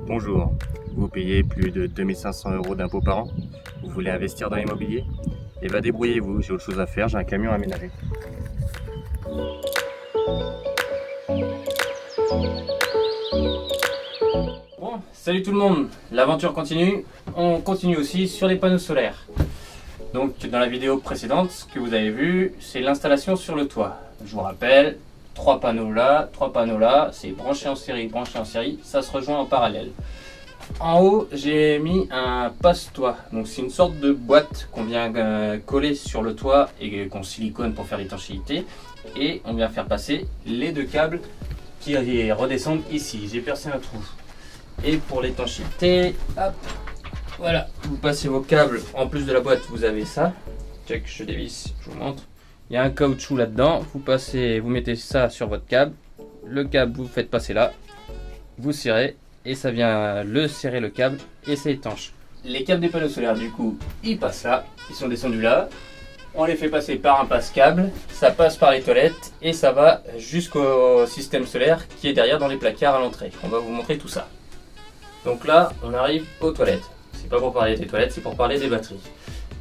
Bonjour, vous payez plus de 2500 € d'impôts par an? Vous voulez investir dans l'immobilier? Eh bien débrouillez-vous, j'ai autre chose à faire, j'ai un camion à aménager. Bon, salut tout le monde, l'aventure continue. On continue aussi sur les panneaux solaires. Donc dans la vidéo précédente, ce que vous avez vu, c'est l'installation sur le toit. Je vous rappelle, 3 panneaux là, c'est branché en série, ça se rejoint en parallèle. En haut, j'ai mis un passe-toit. Donc c'est une sorte de boîte qu'on vient coller sur le toit et qu'on silicone pour faire l'étanchéité. Et on vient faire passer les 2 câbles qui redescendent ici. J'ai percé un trou. Et pour l'étanchéité, hop, voilà, vous passez vos câbles. En plus de la boîte, vous avez ça. Check, je dévisse, je vous montre. Il y a un caoutchouc là-dedans. Vous mettez ça sur votre câble. Le câble, vous faites passer là. Vous serrez et ça vient serrer le câble et c'est étanche. Les câbles des panneaux solaires, du coup, ils passent là. Ils sont descendus là. On les fait passer par un passe-câble. Ça passe par les toilettes et ça va jusqu'au système solaire qui est derrière dans les placards à l'entrée. On va vous montrer tout ça. Donc là, on arrive aux toilettes. C'est pas pour parler des toilettes, c'est pour parler des batteries.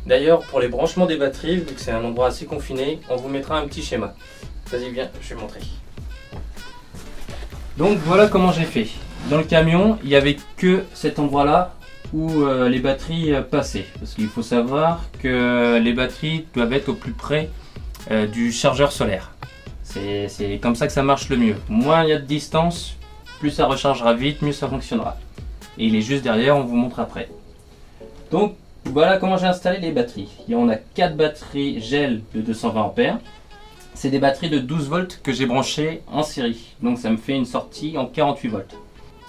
D'ailleurs, pour les branchements des batteries, vu que c'est un endroit assez confiné, on vous mettra un petit schéma. Vas-y, viens, je vais montrer. Donc voilà comment j'ai fait. Dans le camion, il n'y avait que cet endroit-là où les batteries passaient. Parce qu'il faut savoir que les batteries doivent être au plus près du chargeur solaire. C'est comme ça que ça marche le mieux. Moins il y a de distance, plus ça rechargera vite, mieux ça fonctionnera. Et il est juste derrière, on vous montre après. Donc voilà comment j'ai installé les batteries. On a 4 batteries gel de 220 ampères. C'est des batteries de 12 volts que j'ai branchées en série. Donc ça me fait une sortie en 48 volts.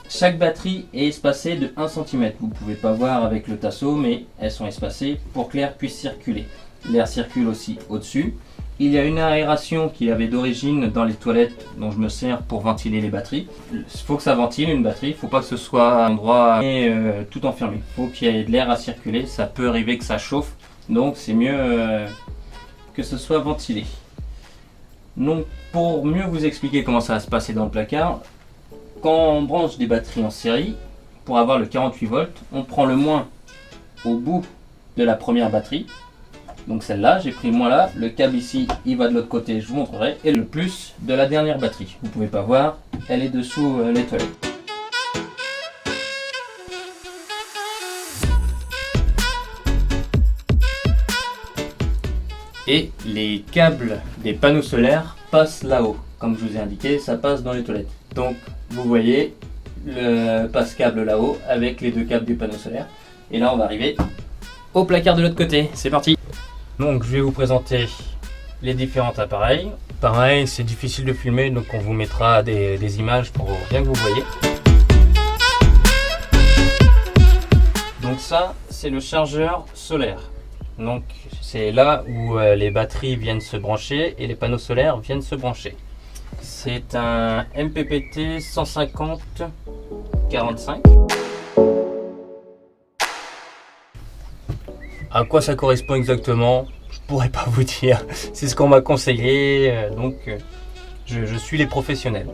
Chaque batterie est espacée de 1 cm. Vous ne pouvez pas voir avec le tasseau, mais elles sont espacées pour que l'air puisse circuler. L'air circule aussi au-dessus. Il y a une aération qui avait d'origine dans les toilettes dont je me sers pour ventiler les batteries. Il faut que ça ventile une batterie, il ne faut pas que ce soit un endroit tout enfermé. Il faut qu'il y ait de l'air à circuler, ça peut arriver que ça chauffe, donc c'est mieux que ce soit ventilé. Donc pour mieux vous expliquer comment ça va se passer dans le placard, quand on branche des batteries en série, pour avoir le 48 volts, on prend le moins au bout de la première batterie. Donc celle-là, j'ai pris le moins là, le câble ici, il va de l'autre côté, je vous montrerai, et le plus de la dernière batterie. Vous pouvez pas voir, elle est dessous les toilettes. Et les câbles des panneaux solaires passent là-haut. Comme je vous ai indiqué, ça passe dans les toilettes. Donc vous voyez le passe-câble là-haut avec les 2 câbles des panneaux solaires. Et là on va arriver au placard de l'autre côté. C'est parti! Donc je vais vous présenter les différents appareils. Pareil, c'est difficile de filmer, donc on vous mettra des images pour bien que vous voyez. Donc ça, c'est le chargeur solaire. Donc c'est là où les batteries viennent se brancher et les panneaux solaires viennent se brancher. C'est un MPPT 150-45. À quoi ça correspond exactement, je pourrais pas vous dire. C'est ce qu'on m'a conseillé, donc je suis les professionnels.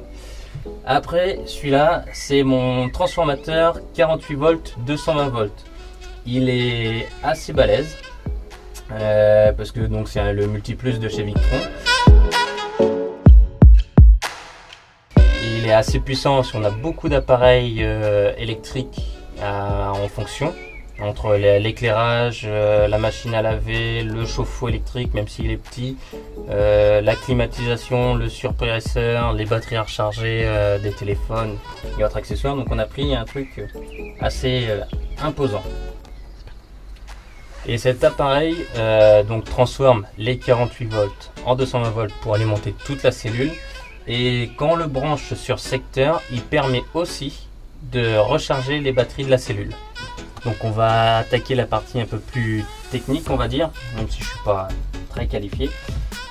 Après, celui-là, c'est mon transformateur 48 volts 220 volts. Il est assez balèze parce que donc c'est le Multiplus de chez Victron. Il est assez puissant si on a beaucoup d'appareils électriques en fonction. Entre l'éclairage, la machine à laver, le chauffe-eau électrique, même s'il est petit, la climatisation, le surpresseur, les batteries à recharger des téléphones et autres accessoires. Donc on a pris un truc assez imposant. Et cet appareil donc transforme les 48 volts en 220 volts pour alimenter toute la cellule. Et quand on le branche sur secteur, il permet aussi de recharger les batteries de la cellule. Donc on va attaquer la partie un peu plus technique, on va dire, même si je ne suis pas très qualifié.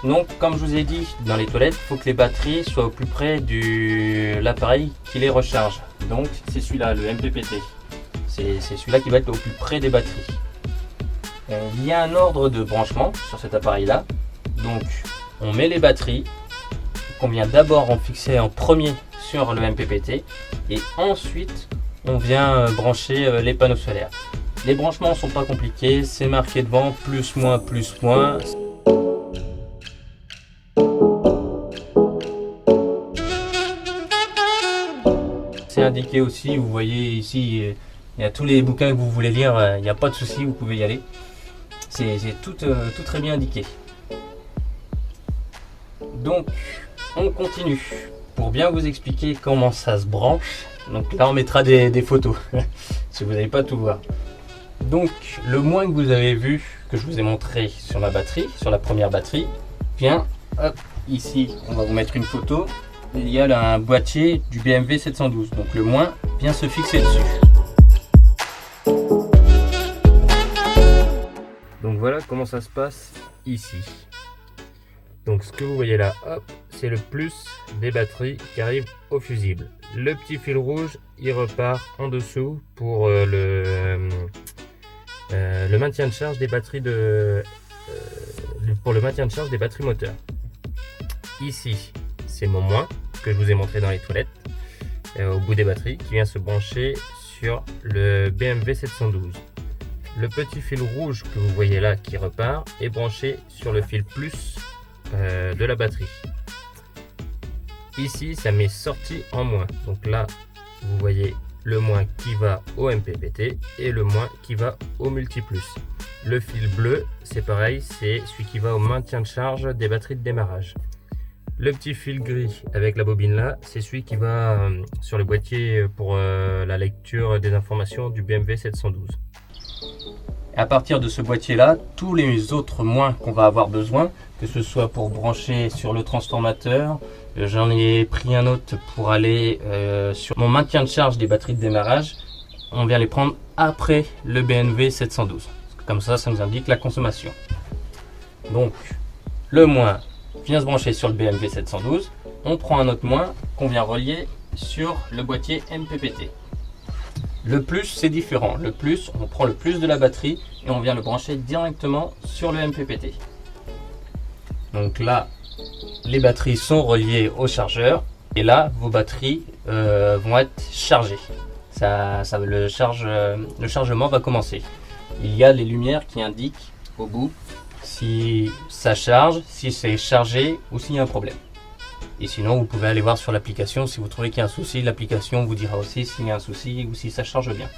Donc comme je vous ai dit, dans les toilettes, il faut que les batteries soient au plus près de l'appareil qui les recharge. Donc c'est celui-là, le MPPT. C'est celui-là qui va être au plus près des batteries. Il y a un ordre de branchement sur cet appareil-là. Donc on met les batteries qu'on vient d'abord en fixer en premier sur le MPPT et ensuite on vient brancher les panneaux solaires. Les branchements ne sont pas compliqués, c'est marqué devant, plus, moins, plus, moins. C'est indiqué aussi, vous voyez ici, il y a tous les bouquins que vous voulez lire, il n'y a pas de souci, vous pouvez y aller. C'est tout très bien indiqué. Donc, on continue. Pour bien vous expliquer comment ça se branche, donc là on mettra des photos, si vous n'allez pas tout voir. Donc, le moins que vous avez vu, que je vous ai montré sur ma batterie, sur la première batterie, vient, hop, ici, on va vous mettre une photo. Il y a un boîtier du BMW 712, donc le moins vient se fixer dessus. Donc voilà comment ça se passe ici. Donc ce que vous voyez là, hop, c'est le plus des batteries qui arrivent au fusible. Le petit fil rouge, il repart en dessous pour le maintien de charge des batteries pour le maintien de charge des batteries moteurs. Ici, c'est mon moins que je vous ai montré dans les toilettes au bout des batteries qui vient se brancher sur le BMW 712. Le petit fil rouge que vous voyez là qui repart est branché sur le fil plus de la batterie. Ici, ça m'est sorti en moins. Donc là, vous voyez le moins qui va au MPPT et le moins qui va au multiplus. Le fil bleu, c'est pareil, c'est celui qui va au maintien de charge des batteries de démarrage. Le petit fil gris avec la bobine là, c'est celui qui va sur le boîtier pour la lecture des informations du BMW 712. Et à partir de ce boîtier là, tous les autres moins qu'on va avoir besoin, que ce soit pour brancher sur le transformateur, j'en ai pris un autre pour aller sur mon maintien de charge des batteries de démarrage, on vient les prendre après le BMW 712. Comme ça nous indique la consommation. Donc le moins vient se brancher sur le BMW 712, on prend un autre moins qu'on vient relier sur le boîtier MPPT. Le plus, c'est différent. Le plus, on prend le plus de la batterie et on vient le brancher directement sur le MPPT. Donc là, les batteries sont reliées au chargeur et là, vos batteries vont être chargées. Le chargement va commencer. Il y a les lumières qui indiquent au bout si ça charge, si c'est chargé ou s'il y a un problème. Et sinon, vous pouvez aller voir sur l'application. Si vous trouvez qu'il y a un souci, l'application vous dira aussi s'il y a un souci ou si ça charge bien.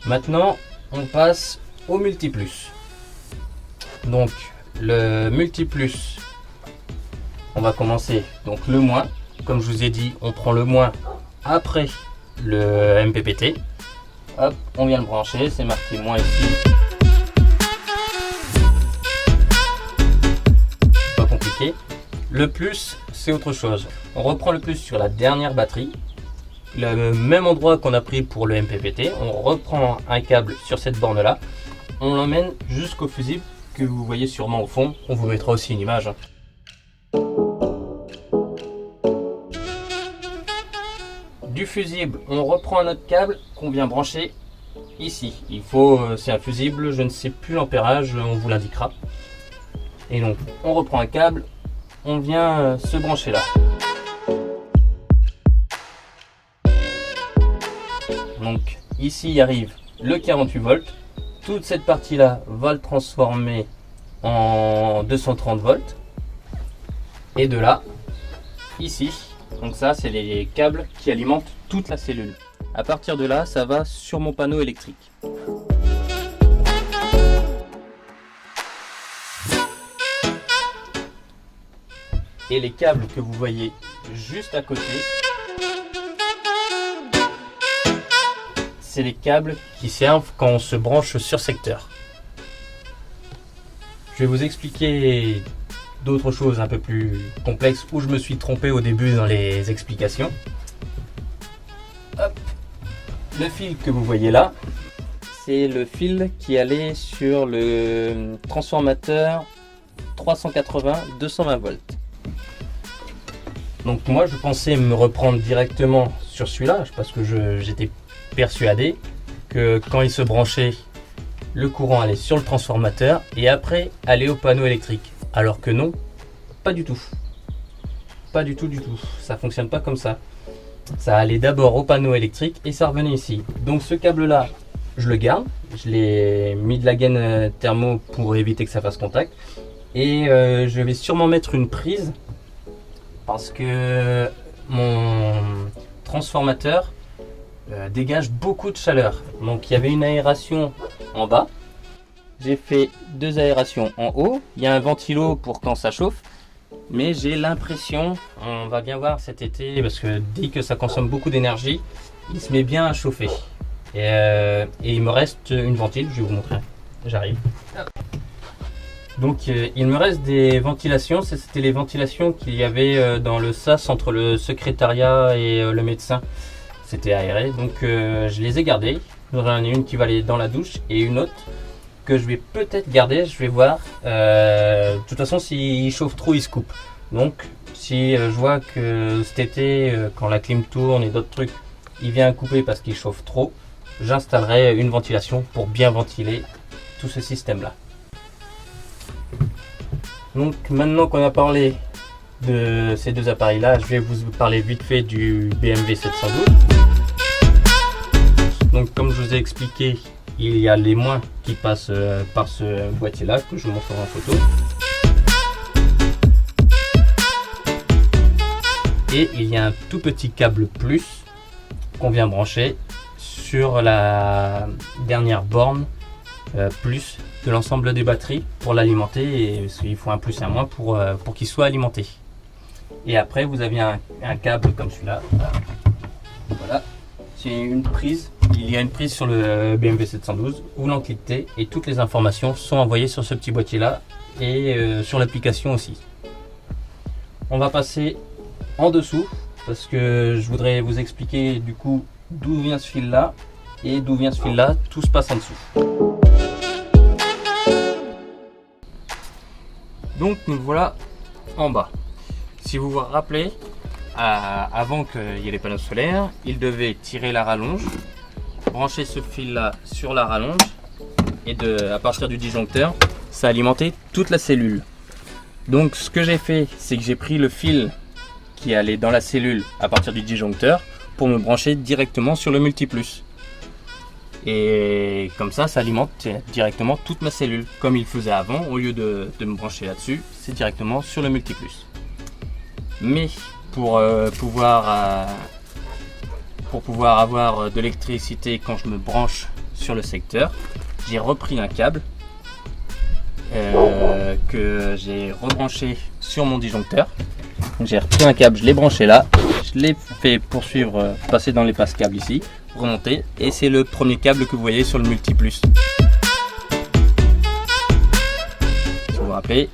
Maintenant, on passe au multiplus. Donc, le multiplus, on va commencer. Donc, le moins, comme je vous ai dit, on prend le moins après le MPPT. Hop, on vient le brancher, c'est marqué moins ici. Pas compliqué. Le plus, c'est autre chose. On reprend le plus sur la dernière batterie. Le même endroit qu'on a pris pour le MPPT. On reprend un câble sur cette borne là. On l'emmène jusqu'au fusible que vous voyez sûrement au fond. On vous mettra aussi une image. Du fusible, on reprend un autre câble qu'on vient brancher ici. C'est un fusible, je ne sais plus l'ampérage, on vous l'indiquera. Et donc, on reprend un câble. On vient se brancher là. Donc ici arrive le 48 volts. Toute cette partie là va le transformer en 230 volts. Et de là, ici, donc ça c'est les câbles qui alimentent toute la cellule. À partir de là, ça va sur mon panneau électrique. Et les câbles que vous voyez juste à côté, c'est les câbles qui servent quand on se branche sur secteur. Je vais vous expliquer d'autres choses un peu plus complexes où je me suis trompé au début dans les explications. Hop. Le fil que vous voyez là, c'est le fil qui allait sur le transformateur 380-220 volts. Donc moi je pensais me reprendre directement sur celui-là parce que j'étais persuadé que quand il se branchait, le courant allait sur le transformateur et après aller au panneau électrique. Alors que non, pas du tout. Pas du tout, ça fonctionne pas comme ça. ça allait d'abord au panneau électrique et ça revenait ici. Donc ce câble là, je le garde, je l'ai mis de la gaine thermo pour éviter que ça fasse contact. Et je vais sûrement mettre une prise parce que mon transformateur dégage beaucoup de chaleur. Donc il y avait une aération en bas. J'ai fait 2 aérations en haut. Il y a un ventilo pour quand ça chauffe. Mais j'ai l'impression, on va bien voir cet été, parce que dès que ça consomme beaucoup d'énergie, il se met bien à chauffer. Et il me reste une ventile, je vais vous montrer. J'arrive. Donc il me reste des ventilations, c'était les ventilations qu'il y avait dans le sas entre le secrétariat et le médecin. C'était aéré, donc je les ai gardées. J'en ai une qui va aller dans la douche et une autre que je vais peut-être garder, je vais voir. De toute façon, s'il chauffe trop, il se coupe. Donc si je vois que cet été, quand la clim tourne et d'autres trucs, il vient couper parce qu'il chauffe trop, j'installerai une ventilation pour bien ventiler tout ce système-là. Donc maintenant qu'on a parlé de ces deux appareils là, je vais vous parler vite fait du BMW 712. Donc comme je vous ai expliqué, il y a les moins qui passent par ce boîtier là que je vous montrerai en photo. Et il y a un tout petit câble plus qu'on vient brancher sur la dernière borne plus de l'ensemble des batteries pour l'alimenter, et il faut un plus et un moins pour qu'il soit alimenté. Et après vous avez un câble comme celui-là. Voilà, c'est une prise. Il y a une prise sur le BMW 712, vous l'encliquez et toutes les informations sont envoyées sur ce petit boîtier là et sur l'application aussi. On va passer en dessous parce que je voudrais vous expliquer du coup d'où vient ce fil là et d'où vient ce fil là. Tout se passe en dessous. Donc nous voilà en bas. Si vous vous rappelez, avant qu'il y ait les panneaux solaires, il devait tirer la rallonge, brancher ce fil là sur la rallonge et à partir du disjoncteur, ça alimentait toute la cellule. Donc ce que j'ai fait, c'est que j'ai pris le fil qui allait dans la cellule à partir du disjoncteur pour me brancher directement sur le multiplus. Et comme ça alimente directement toute ma cellule. Comme il faisait avant, au lieu de me brancher là-dessus, c'est directement sur le multiplus. Mais pour pouvoir avoir de l'électricité quand je me branche sur le secteur, j'ai repris un câble que j'ai rebranché sur mon disjoncteur. J'ai repris un câble, je l'ai branché là, je l'ai fait poursuivre, passer dans les passes câbles ici, remonter, et c'est le premier câble que vous voyez sur le multiplus. Si vous vous rappelez,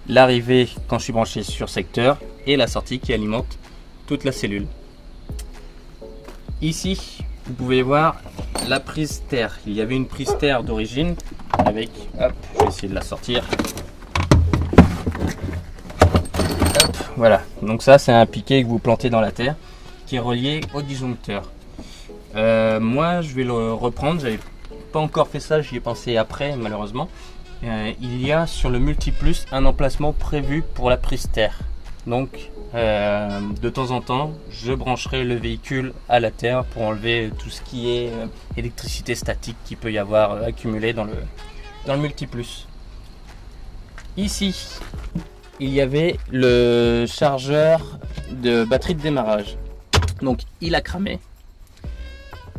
l'arrivée quand je suis branché sur secteur et la sortie qui alimente toute la cellule. Ici, vous pouvez voir la prise terre. Il y avait une prise terre d'origine avec, hop, je vais essayer de la sortir. Hop, voilà, donc ça c'est un piquet que vous plantez dans la terre qui est relié au disjoncteur. Moi je vais le reprendre, j'avais pas encore fait ça, j'y ai pensé après malheureusement. Il y a sur le multiplus un emplacement prévu pour la prise terre. Donc de temps en temps je brancherai le véhicule à la terre pour enlever tout ce qui est électricité statique qu'il peut y avoir accumulé dans le multiplus. Ici il y avait le chargeur de batterie de démarrage, donc il a cramé.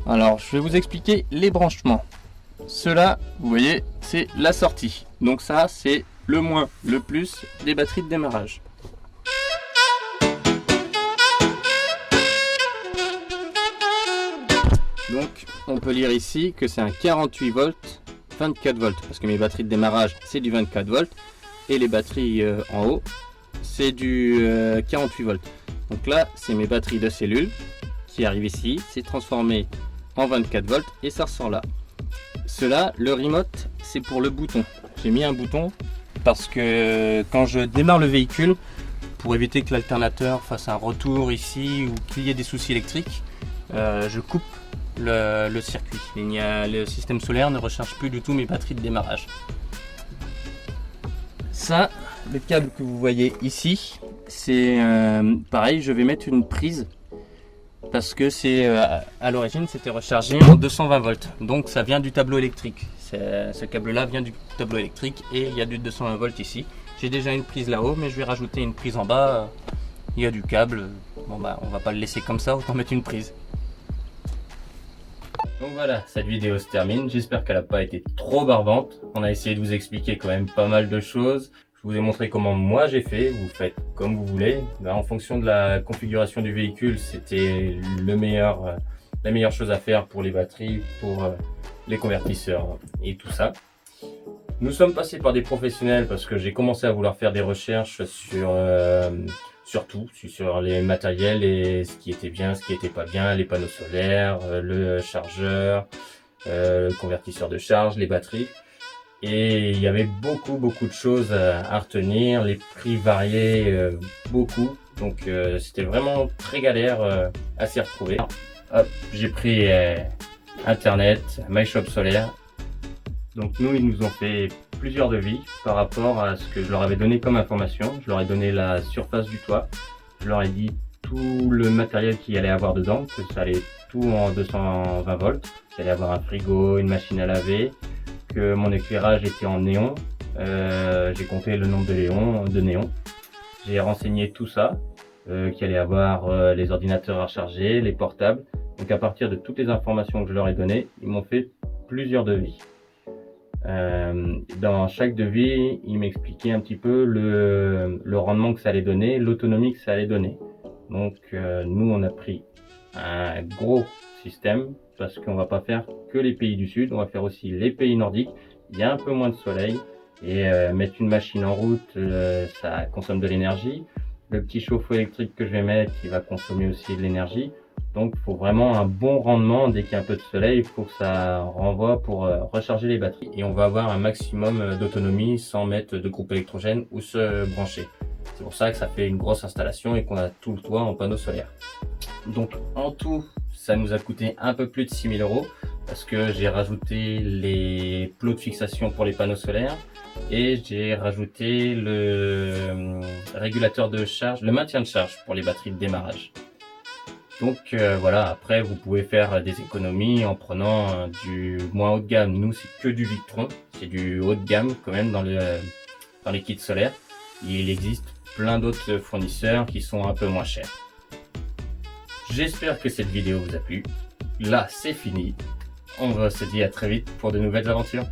Alors je vais vous expliquer les branchements. Cela, vous voyez, c'est la sortie, donc ça c'est le moins, le plus des batteries de démarrage. Donc on peut lire ici que c'est un 48 volts 24 volts parce que mes batteries de démarrage c'est du 24 volts et les batteries en haut c'est du 48 volts. Donc là c'est mes batteries de cellules qui arrivent ici, c'est transformé en 24 volts et ça ressort là. Cela, le remote, c'est pour le bouton. J'ai mis un bouton parce que quand je démarre le véhicule, pour éviter que l'alternateur fasse un retour ici ou qu'il y ait des soucis électriques, je coupe le circuit. Le système solaire ne recharge plus du tout mes batteries de démarrage. Ça, le câble que vous voyez ici, c'est pareil, je vais mettre une prise parce que c'est à l'origine c'était rechargé en 220 volts, donc ça vient du tableau électrique. Ce câble là vient du tableau électrique et il y a du 220 volts ici. J'ai déjà une prise là-haut, mais je vais rajouter une prise en bas. Il y a du câble, bon bah on va pas le laisser comme ça, autant mettre une prise. Donc voilà, cette vidéo se termine, j'espère qu'elle n'a pas été trop barbante. On a essayé de vous expliquer quand même pas mal de choses. Je vous ai montré comment moi j'ai fait, vous faites comme vous voulez. Là, en fonction de la configuration du véhicule, c'était la meilleure chose à faire pour les batteries, pour les convertisseurs et tout ça. Nous sommes passés par des professionnels parce que j'ai commencé à vouloir faire des recherches sur tout, sur les matériels et ce qui était bien, ce qui était pas bien, les panneaux solaires, le chargeur, le convertisseur de charge, les batteries. Et il y avait beaucoup de choses à retenir, les prix variaient beaucoup, donc c'était vraiment très galère à s'y retrouver. Hop, j'ai pris internet, MyShop Solaire. Donc nous, ils nous ont fait plusieurs devis par rapport à ce que je leur avais donné comme information. Je leur ai donné la surface du toit, je leur ai dit tout le matériel qu'il allait avoir dedans, que ça allait tout en 220 volts, qu'il allait avoir un frigo, une machine à laver, que mon éclairage était en néon, j'ai compté le nombre de néons, j'ai renseigné tout ça, qu'il allait avoir les ordinateurs à recharger, les portables. Donc à partir de toutes les informations que je leur ai données, ils m'ont fait plusieurs devis. Dans chaque devis, ils m'expliquaient un petit peu le rendement que ça allait donner, l'autonomie que ça allait donner. Donc nous on a pris un gros système parce qu'on va pas faire que les pays du sud, on va faire aussi les pays nordiques. Il y a un peu moins de soleil et mettre une machine en route, ça consomme de l'énergie. Le petit chauffe-eau électrique que je vais mettre, il va consommer aussi de l'énergie. Donc il faut vraiment un bon rendement. Dès qu'il y a un peu de soleil, il faut que ça renvoie pour recharger les batteries. Et on va avoir un maximum d'autonomie sans mettre de groupe électrogène ou se brancher. C'est pour ça que ça fait une grosse installation et qu'on a tout le toit en panneaux solaires. Donc en tout, ça nous a coûté un peu plus de 6 000 € parce que j'ai rajouté les plots de fixation pour les panneaux solaires et j'ai rajouté le régulateur de charge, le maintien de charge pour les batteries de démarrage. Donc voilà, après vous pouvez faire des économies en prenant du moins haut de gamme. Nous c'est que du Victron, c'est du haut de gamme quand même dans les kits solaires. Il existe plein d'autres fournisseurs qui sont un peu moins chers. J'espère que cette vidéo vous a plu. Là c'est fini. On va se dire à très vite pour de nouvelles aventures.